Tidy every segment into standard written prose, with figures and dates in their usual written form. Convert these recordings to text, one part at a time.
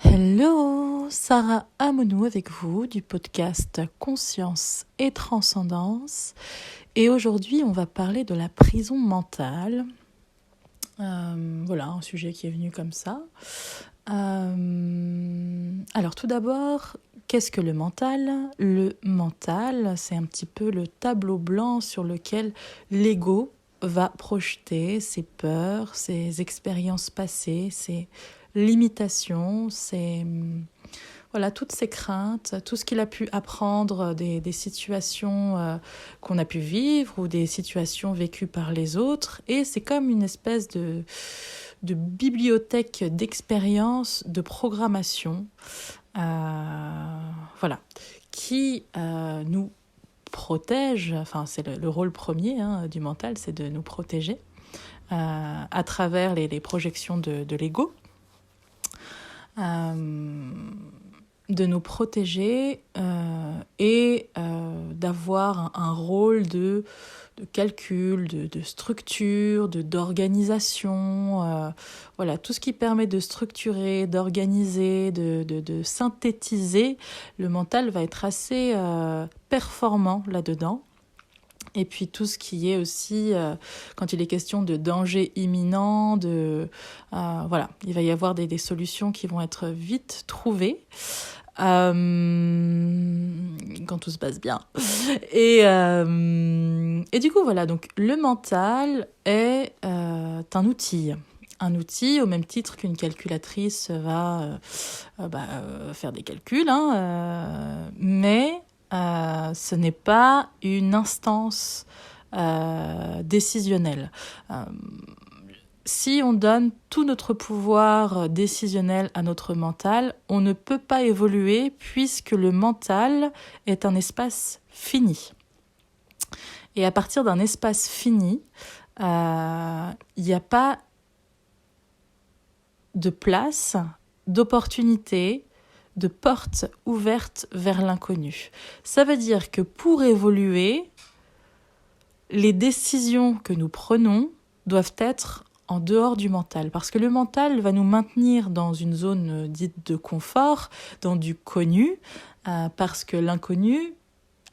Hello, Sarah Amonou avec vous du podcast Conscience et Transcendance. Et aujourd'hui, on va parler de la prison mentale. Voilà, un sujet qui est venu comme ça. Alors tout d'abord, qu'est-ce que le mental ? Le mental, c'est un petit peu le tableau blanc sur lequel l'ego va projeter ses peurs, ses expériences passées, ses limitations, voilà, toutes ses craintes, tout ce qu'il a pu apprendre des situations qu'on a pu vivre ou des situations vécues par les autres. Et c'est comme une espèce de bibliothèque d'expériences, de programmation, voilà, qui nous protège. Enfin, c'est le rôle premier du mental, c'est de nous protéger à travers les projections de l'ego. De nous protéger et d'avoir un rôle de calcul, de structure, d'organisation, voilà, tout ce qui permet de structurer, d'organiser, de synthétiser. Le mental va être assez performant là-dedans. Et puis tout ce qui est aussi, quand il est question de danger imminent, voilà, il va y avoir des solutions qui vont être vite trouvées, quand tout se passe bien. Et du coup, voilà, donc le mental est un outil au même titre qu'une calculatrice va faire des calculs, mais ce n'est pas une instance décisionnelle. Si on donne tout notre pouvoir décisionnel à notre mental, on ne peut pas évoluer puisque le mental est un espace fini. Et à partir d'un espace fini, il n'y a pas de place, d'opportunité, de porte ouverte vers l'inconnu. Ça veut dire que pour évoluer, les décisions que nous prenons doivent être en dehors du mental. Parce que le mental va nous maintenir dans une zone dite de confort, dans du connu, parce que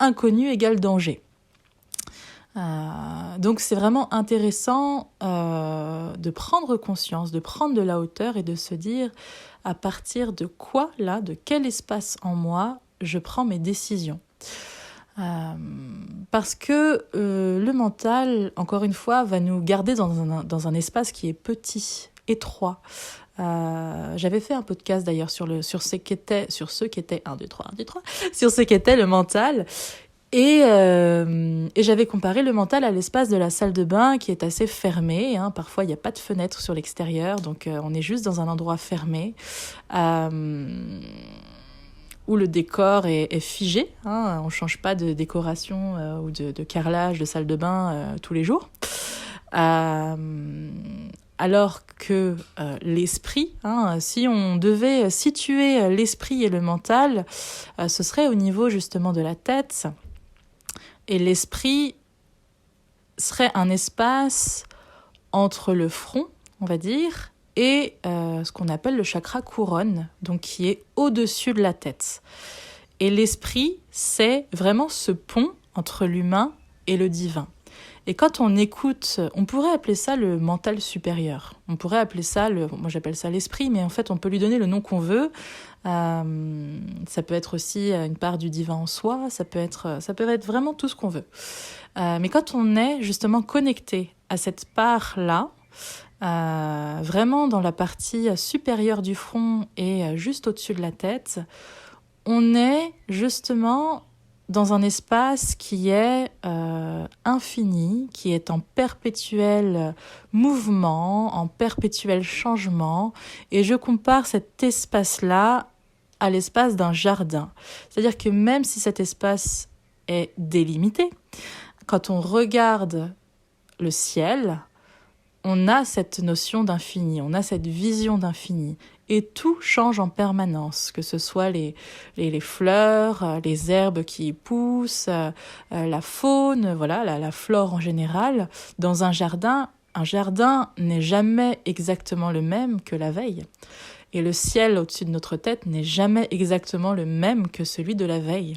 inconnu égale danger. Donc c'est vraiment intéressant de prendre conscience, de prendre de la hauteur et de se dire à partir de quoi, là, de quel espace en moi, je prends mes décisions. Parce que le mental, encore une fois, va nous garder dans un espace qui est petit, étroit. J'avais fait un podcast d'ailleurs sur ce qu'était le mental. Et j'avais comparé le mental à l'espace de la salle de bain qui est assez fermé. Parfois, il n'y a pas de fenêtre sur l'extérieur, donc on est juste dans un endroit fermé où le décor est figé. On ne change pas de décoration ou de carrelage de salle de bain tous les jours. Alors que l'esprit, si on devait situer l'esprit et le mental, ce serait au niveau justement de la tête. Et l'esprit serait un espace entre le front, on va dire, et ce qu'on appelle le chakra couronne, donc qui est au-dessus de la tête. Et l'esprit, c'est vraiment ce pont entre l'humain et le divin. Et quand on écoute, on pourrait appeler ça le mental supérieur. On pourrait appeler ça, moi j'appelle ça l'esprit, mais en fait on peut lui donner le nom qu'on veut. Ça peut être aussi une part du divin en soi, ça peut être vraiment tout ce qu'on veut. Mais quand on est justement connecté à cette part-là, vraiment dans la partie supérieure du front et juste au-dessus de la tête, on est justement dans un espace qui est infini, qui est en perpétuel mouvement, en perpétuel changement. Et je compare cet espace-là à l'espace d'un jardin. C'est-à-dire que même si cet espace est délimité, quand on regarde le ciel, on a cette notion d'infini, on a cette vision d'infini. Et tout change en permanence, que ce soit les fleurs, les herbes qui poussent, la faune, voilà, la flore en général. Dans un jardin n'est jamais exactement le même que la veille. Et le ciel au-dessus de notre tête n'est jamais exactement le même que celui de la veille.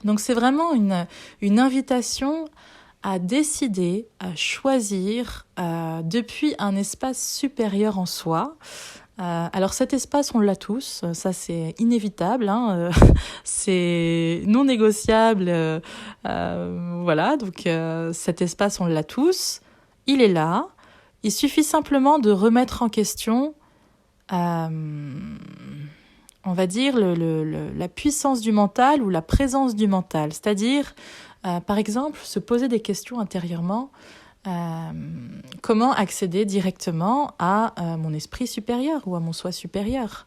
Donc c'est vraiment une invitation à décider, à choisir depuis un espace supérieur en soi. Alors cet espace, on l'a tous, ça c'est inévitable, hein, c'est non négociable, voilà, donc cet espace, on l'a tous, il est là, il suffit simplement de remettre en question, on va dire, la puissance du mental ou la présence du mental, c'est-à-dire, par exemple, se poser des questions intérieurement. Comment accéder directement à mon esprit supérieur ou à mon soi supérieur,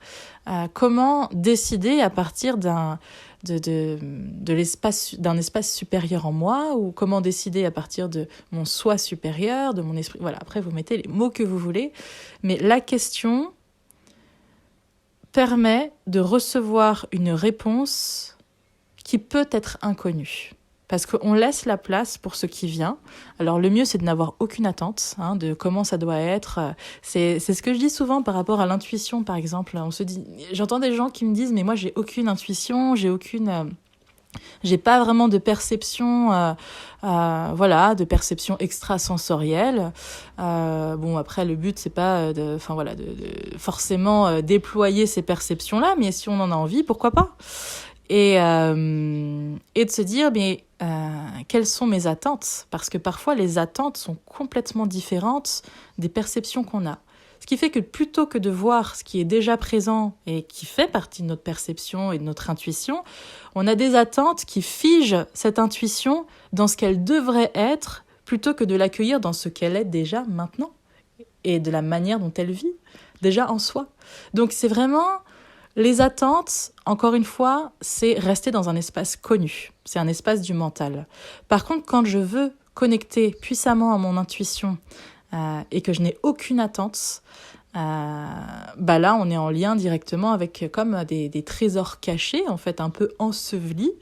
comment décider à partir d'un espace supérieur en moi, ou comment décider à partir de mon soi supérieur, de mon esprit, voilà, après vous mettez les mots que vous voulez, mais la question permet de recevoir une réponse qui peut être inconnue. Parce qu'on laisse la place pour ce qui vient. Alors le mieux, c'est de n'avoir aucune attente, hein, de comment ça doit être. C'est ce que je dis souvent par rapport à l'intuition, par exemple. J'entends des gens qui me disent, mais moi j'ai aucune intuition, j'ai pas vraiment de perception, voilà, de perception extrasensorielle. Bon, après le but c'est pas de forcément déployer ces perceptions-là, mais si on en a envie, pourquoi pas. Et de se dire, mais quelles sont mes attentes ? Parce que parfois, les attentes sont complètement différentes des perceptions qu'on a. Ce qui fait que plutôt que de voir ce qui est déjà présent et qui fait partie de notre perception et de notre intuition, on a des attentes qui figent cette intuition dans ce qu'elle devrait être, plutôt que de l'accueillir dans ce qu'elle est déjà maintenant et de la manière dont elle vit déjà en soi. Donc c'est vraiment... Les attentes, encore une fois, c'est rester dans un espace connu. C'est un espace du mental. Par contre, quand je veux connecter puissamment à mon intuition et que je n'ai aucune attente, là, on est en lien directement avec comme des trésors cachés, en fait, un peu ensevelis,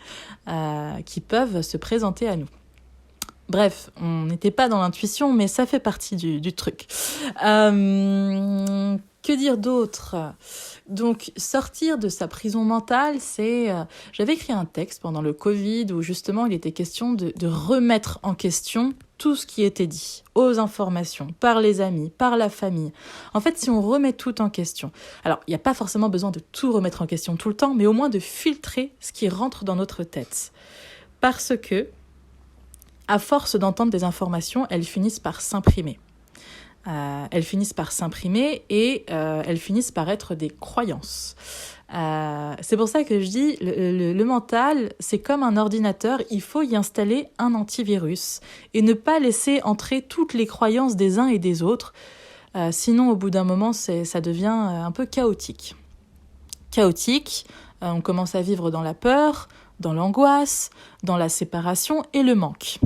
qui peuvent se présenter à nous. Bref, on n'était pas dans l'intuition, mais ça fait partie du truc. Que dire d'autre ? Donc, sortir de sa prison mentale, c'est... j'avais écrit un texte pendant le Covid où justement il était question de remettre en question tout ce qui était dit, aux informations, par les amis, par la famille. En fait, si on remet tout en question, alors il n'y a pas forcément besoin de tout remettre en question tout le temps, mais au moins de filtrer ce qui rentre dans notre tête. Parce que, à force d'entendre des informations, elles finissent par s'imprimer. Elles finissent par s'imprimer et elles finissent par être des croyances. C'est pour ça que je dis, le mental, c'est comme un ordinateur, il faut y installer un antivirus et ne pas laisser entrer toutes les croyances des uns et des autres. Sinon, au bout d'un moment, ça devient un peu chaotique. On commence à vivre dans la peur, dans l'angoisse, dans la séparation et le manque.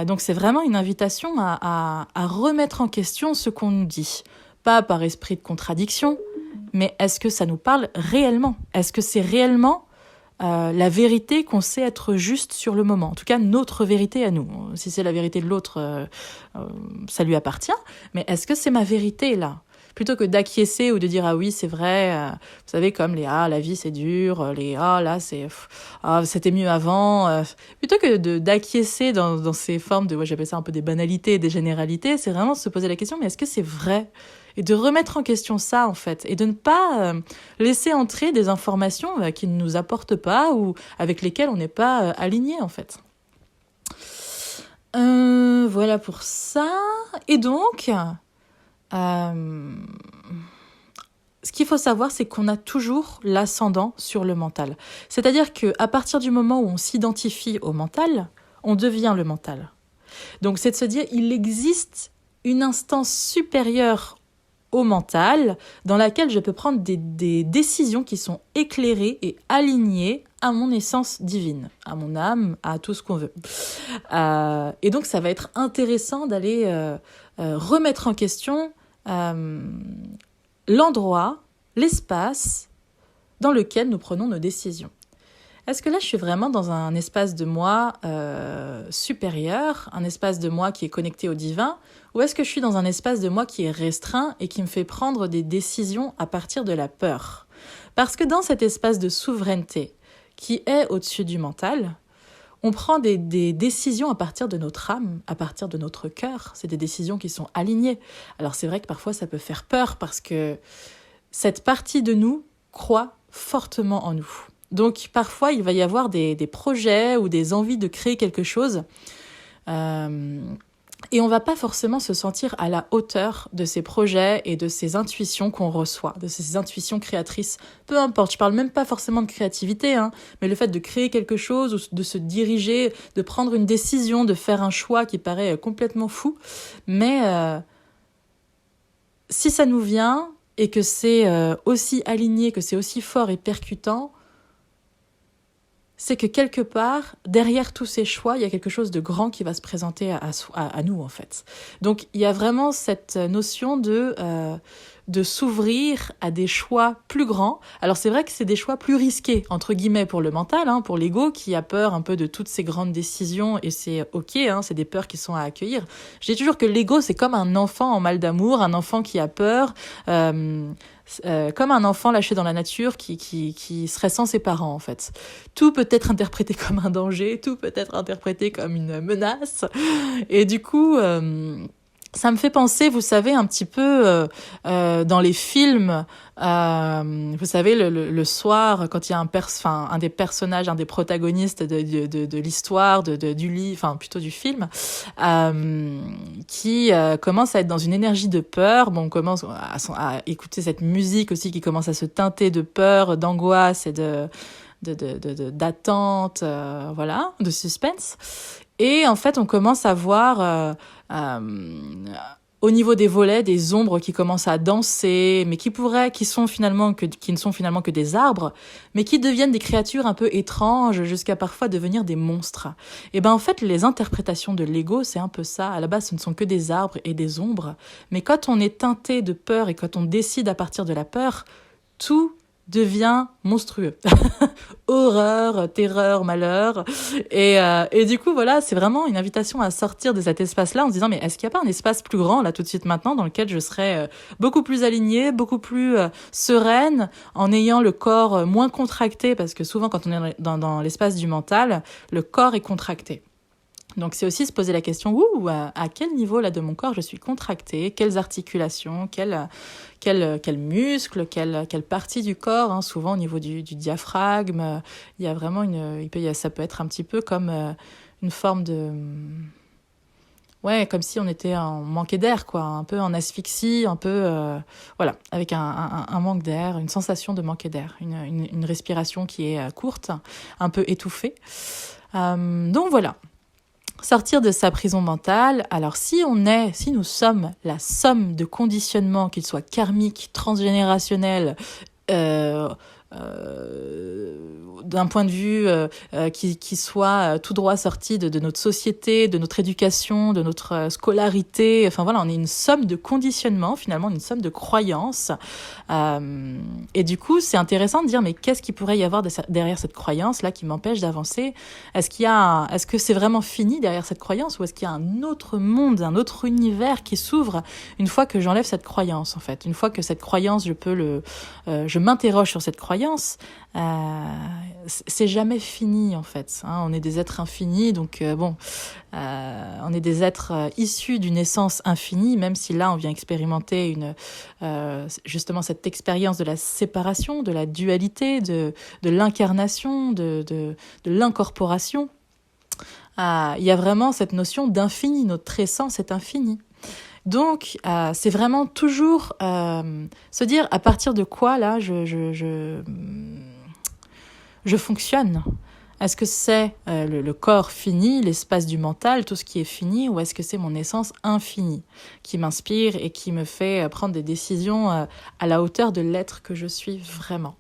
Donc c'est vraiment une invitation à remettre en question ce qu'on nous dit. Pas par esprit de contradiction, mais est-ce que ça nous parle réellement ? Est-ce que c'est réellement la vérité qu'on sait être juste sur le moment ? En tout cas, notre vérité à nous. Si c'est la vérité de l'autre, ça lui appartient. Mais est-ce que c'est ma vérité là ? Plutôt que d'acquiescer ou de dire « Ah oui, c'est vrai, vous savez, comme les « Ah, la vie, c'est dur », les « Ah, là, c'était mieux avant ». Plutôt que d'acquiescer dans ces formes de, j'appelle ça un peu des banalités, des généralités, c'est vraiment se poser la question « Mais est-ce que c'est vrai ?» Et de remettre en question ça, en fait, et de ne pas laisser entrer des informations qui ne nous apportent pas ou avec lesquelles on n'est pas aligné, en fait. Voilà pour ça. Et donc... ce qu'il faut savoir, c'est qu'on a toujours l'ascendant sur le mental. C'est-à-dire qu'à partir du moment où on s'identifie au mental, on devient le mental. Donc c'est de se dire, il existe une instance supérieure au mental dans laquelle je peux prendre des décisions qui sont éclairées et alignées à mon essence divine, à mon âme, à tout ce qu'on veut. Et donc ça va être intéressant d'aller remettre en question l'endroit, l'espace dans lequel nous prenons nos décisions. Est-ce que là, je suis vraiment dans un espace de moi supérieur, un espace de moi qui est connecté au divin, ou est-ce que je suis dans un espace de moi qui est restreint et qui me fait prendre des décisions à partir de la peur? Parce que dans cet espace de souveraineté qui est au-dessus du mental, on prend des décisions à partir de notre âme, à partir de notre cœur. C'est des décisions qui sont alignées. Alors c'est vrai que parfois ça peut faire peur parce que cette partie de nous croit fortement en nous. Donc parfois il va y avoir des projets ou des envies de créer quelque chose et on va pas forcément se sentir à la hauteur de ces projets et de ces intuitions qu'on reçoit, de ces intuitions créatrices. Peu importe, je parle même pas forcément de créativité, mais le fait de créer quelque chose, ou de se diriger, de prendre une décision, de faire un choix qui paraît complètement fou. Mais si ça nous vient et que c'est aussi aligné, que c'est aussi fort et percutant, c'est que quelque part, derrière tous ces choix, il y a quelque chose de grand qui va se présenter à nous, en fait. Donc, il y a vraiment cette notion de s'ouvrir à des choix plus grands. Alors, c'est vrai que c'est des choix plus risqués, entre guillemets, pour le mental, pour l'ego, qui a peur un peu de toutes ces grandes décisions, et c'est OK, c'est des peurs qui sont à accueillir. Je dis toujours que l'ego, c'est comme un enfant en mal d'amour, un enfant qui a peur, comme un enfant lâché dans la nature qui serait sans ses parents, en fait. Tout peut être interprété comme un danger, tout peut être interprété comme une menace. Et du coup, ça me fait penser, vous savez, un petit peu dans les films, vous savez, le soir, quand il y a un des personnages, un des protagonistes de l'histoire, du livre, enfin plutôt du film, qui commence à être dans une énergie de peur. Bon, on commence à écouter cette musique aussi qui commence à se teinter de peur, d'angoisse et d'attente, voilà, de suspense. Et en fait, on commence à voir au niveau des volets des ombres qui commencent à danser, mais qui ne sont finalement que des arbres, mais qui deviennent des créatures un peu étranges jusqu'à parfois devenir des monstres. Et ben en fait, les interprétations de l'ego, c'est un peu ça. À la base, ce ne sont que des arbres et des ombres, mais quand on est teinté de peur et quand on décide à partir de la peur, tout devient monstrueux. Horreur, terreur, malheur. Et du coup, voilà, c'est vraiment une invitation à sortir de cet espace-là en se disant, mais est-ce qu'il n'y a pas un espace plus grand, là, tout de suite maintenant, dans lequel je serais beaucoup plus alignée, beaucoup plus sereine, en ayant le corps moins contracté, parce que souvent, quand on est dans l'espace du mental, le corps est contracté. Donc c'est aussi se poser la question, à quel niveau là de mon corps je suis contractée, quelles articulations, quels muscles, quelle partie du corps, souvent au niveau du diaphragme, il y a vraiment ça peut être un petit peu comme une forme de... Ouais, comme si on était en manqué d'air, quoi, un peu en asphyxie, un peu, voilà, avec un manque d'air, une sensation de manquer d'air, une respiration qui est courte, un peu étouffée. Donc voilà. Sortir de sa prison mentale. Alors si nous sommes la somme de conditionnements, qu'ils soient karmiques, transgénérationnels, d'un point de vue qui soit tout droit sorti de notre société, de notre éducation, de notre scolarité. Enfin voilà, on est une somme de conditionnements, finalement, une somme de croyances. Et du coup, c'est intéressant de dire, mais qu'est-ce qu'il pourrait y avoir derrière cette croyance-là qui m'empêche d'avancer? Est-ce que c'est vraiment fini derrière cette croyance, ou est-ce qu'il y a un autre monde, un autre univers qui s'ouvre une fois que j'enlève cette croyance, en fait? Une fois que cette croyance, je m'interroge sur cette croyance, c'est jamais fini, en fait. On est des êtres infinis, donc on est des êtres issus d'une essence infinie, même si là on vient expérimenter justement cette expérience de la séparation, de la dualité, de l'incarnation, de l'incorporation. Il y a vraiment cette notion d'infini, notre essence est infinie. Donc, c'est vraiment toujours se dire à partir de quoi là je fonctionne. Est-ce que c'est le corps fini, l'espace du mental, tout ce qui est fini, ou est-ce que c'est mon essence infinie qui m'inspire et qui me fait prendre des décisions à la hauteur de l'être que je suis vraiment?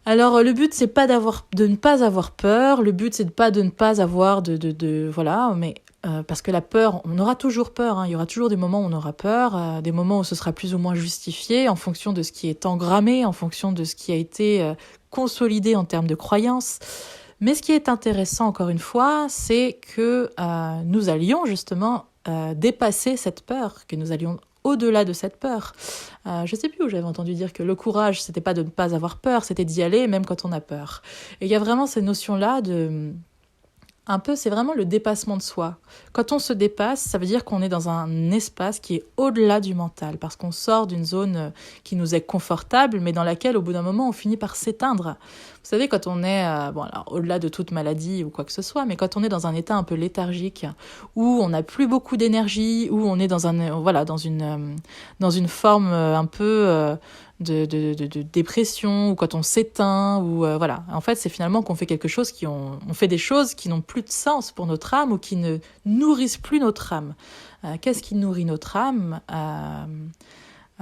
Alors le but c'est pas de ne pas avoir peur, le but c'est de ne pas avoir voilà, mais parce que la peur, on aura toujours peur, hein. Il y aura toujours des moments où on aura peur, des moments où ce sera plus ou moins justifié en fonction de ce qui est engrammé, en fonction de ce qui a été consolidé en termes de croyances. Mais ce qui est intéressant, encore une fois, c'est que nous allions justement dépasser cette peur, que nous allions au-delà de cette peur. Je ne sais plus où j'avais entendu dire que le courage, c'était pas de ne pas avoir peur, c'était d'y aller même quand on a peur. Et il y a vraiment cette notion-là de... Un peu, c'est vraiment le dépassement de soi. Quand on se dépasse, ça veut dire qu'on est dans un espace qui est au-delà du mental, parce qu'on sort d'une zone qui nous est confortable, mais dans laquelle, au bout d'un moment, on finit par s'éteindre. Vous savez, quand on est, bon, alors, au-delà de toute maladie ou quoi que ce soit, mais quand on est dans un état un peu léthargique, où on n'a plus beaucoup d'énergie, où on est dans dans une forme un peu de dépression, ou quand on s'éteint, ou voilà. En fait, c'est finalement qu'on fait quelque chose on fait des choses qui n'ont plus de sens pour notre âme ou qui ne nourrissent plus notre âme. Qu'est-ce qui nourrit notre âme?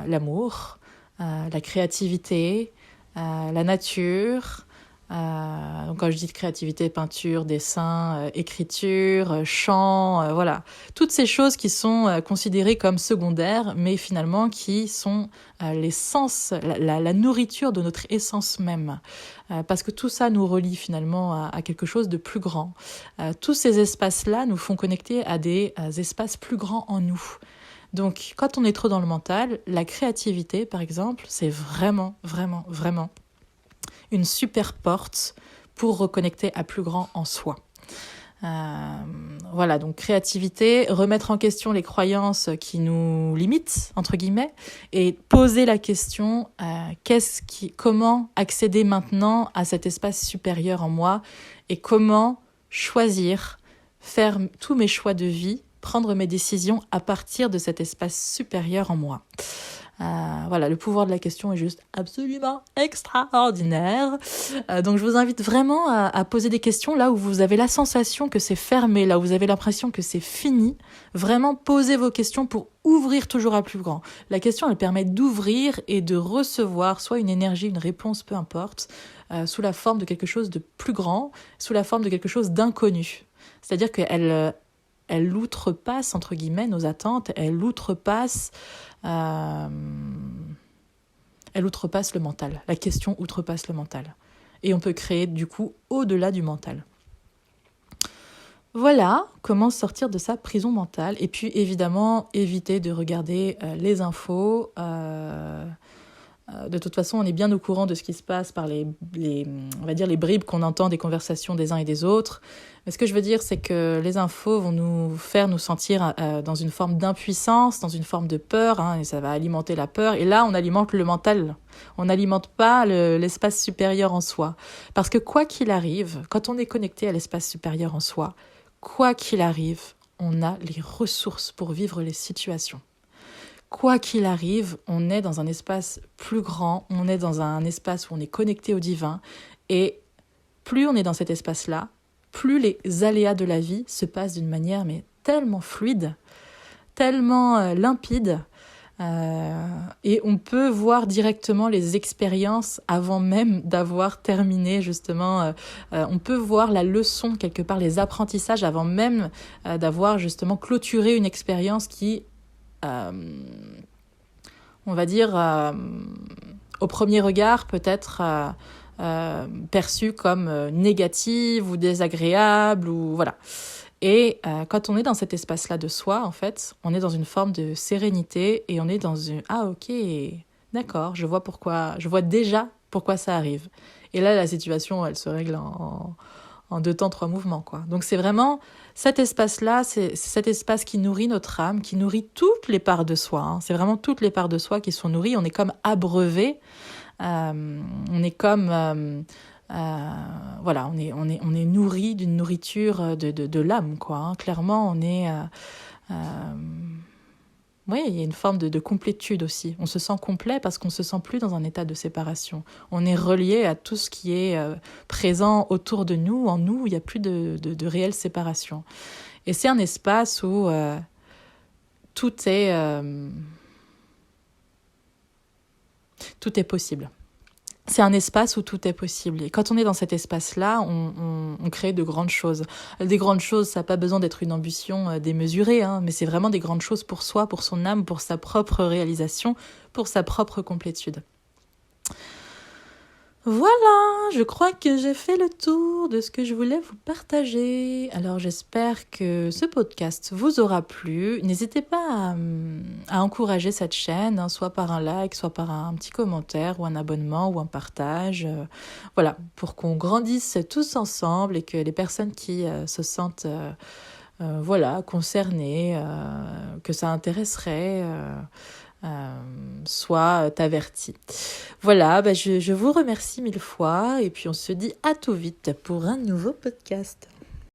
L'amour, la créativité, la nature. Donc quand je dis de créativité, peinture, dessin, écriture, chant, voilà. Toutes ces choses qui sont considérées comme secondaires, mais finalement qui sont l'essence, la nourriture de notre essence même. Parce que tout ça nous relie finalement à quelque chose de plus grand. Tous ces espaces-là nous font connecter à des espaces plus grands en nous. Donc quand on est trop dans le mental, la créativité par exemple, c'est vraiment, vraiment, vraiment une super porte pour reconnecter à plus grand en soi. Voilà, donc créativité, remettre en question les croyances qui nous limitent, entre guillemets, et poser la question, comment accéder maintenant à cet espace supérieur en moi et comment choisir, faire tous mes choix de vie, prendre mes décisions à partir de cet espace supérieur en moi. Voilà, le pouvoir de la question est juste absolument extraordinaire. Donc je vous invite vraiment à poser des questions là où vous avez la sensation que c'est fermé, là où vous avez l'impression que c'est fini. Vraiment, posez vos questions pour ouvrir toujours à plus grand. La question, elle permet d'ouvrir et de recevoir soit une énergie, une réponse, peu importe, sous la forme de quelque chose de plus grand, sous la forme de quelque chose d'inconnu. C'est-à-dire qu'elle outrepasse, entre guillemets, nos attentes, elle outrepasse le mental. La question outrepasse le mental. Et on peut créer, du coup, au-delà du mental. Voilà comment sortir de sa prison mentale. Et puis, évidemment, éviter de regarder les infos. De toute façon, on est bien au courant de ce qui se passe par on va dire les bribes qu'on entend des conversations des uns et des autres. Mais ce que je veux dire, c'est que les infos vont nous faire nous sentir dans une forme d'impuissance, dans une forme de peur, hein, et ça va alimenter la peur. Et là, on alimente le mental. On n'alimente pas l'espace supérieur en soi. Parce que quoi qu'il arrive, quand on est connecté à l'espace supérieur en soi, quoi qu'il arrive, on a les ressources pour vivre les situations. Quoi qu'il arrive, on est dans un espace plus grand, on est dans un espace où on est connecté au divin, et plus on est dans cet espace-là, plus les aléas de la vie se passent d'une manière mais tellement fluide, tellement limpide, et on peut voir directement les expériences avant même d'avoir terminé justement, on peut voir la leçon quelque part, les apprentissages avant même d'avoir justement clôturé une expérience qui on va dire, au premier regard, peut-être perçue comme négative ou désagréable, ou voilà. Et quand on est dans cet espace-là de soi, en fait, on est dans une forme de sérénité et on est dans une... Ah, ok, d'accord, je vois déjà pourquoi ça arrive. Et là, la situation, elle se règle en 2 temps, 3 mouvements, quoi. Donc c'est vraiment cet espace-là, c'est cet espace qui nourrit notre âme, qui nourrit toutes les parts de soi, hein. C'est vraiment toutes les parts de soi qui sont nourries. On est comme abreuvé, on est comme voilà, on est nourri d'une nourriture de l'âme, quoi, hein. Clairement, on est oui, il y a une forme de complétude aussi. On se sent complet parce qu'on ne se sent plus dans un état de séparation. On est relié à tout ce qui est présent autour de nous. En nous, il n'y a plus de réelle séparation. Et c'est un espace où tout est possible. c'est un espace où tout est possible. Et quand on est dans cet espace-là, on crée de grandes choses. Des grandes choses, ça n'a pas besoin d'être une ambition démesurée, hein, mais c'est vraiment des grandes choses pour soi, pour son âme, pour sa propre réalisation, pour sa propre complétude. Voilà, je crois que j'ai fait le tour de ce que je voulais vous partager. Alors j'espère que ce podcast vous aura plu. N'hésitez pas à encourager cette chaîne, hein, soit par un like, soit par un petit commentaire ou un abonnement ou un partage. Voilà, pour qu'on grandisse tous ensemble et que les personnes qui se sentent concernées, que ça intéresserait... sois averti. Voilà, je vous remercie 1000 fois et puis on se dit à tout vite pour un nouveau podcast.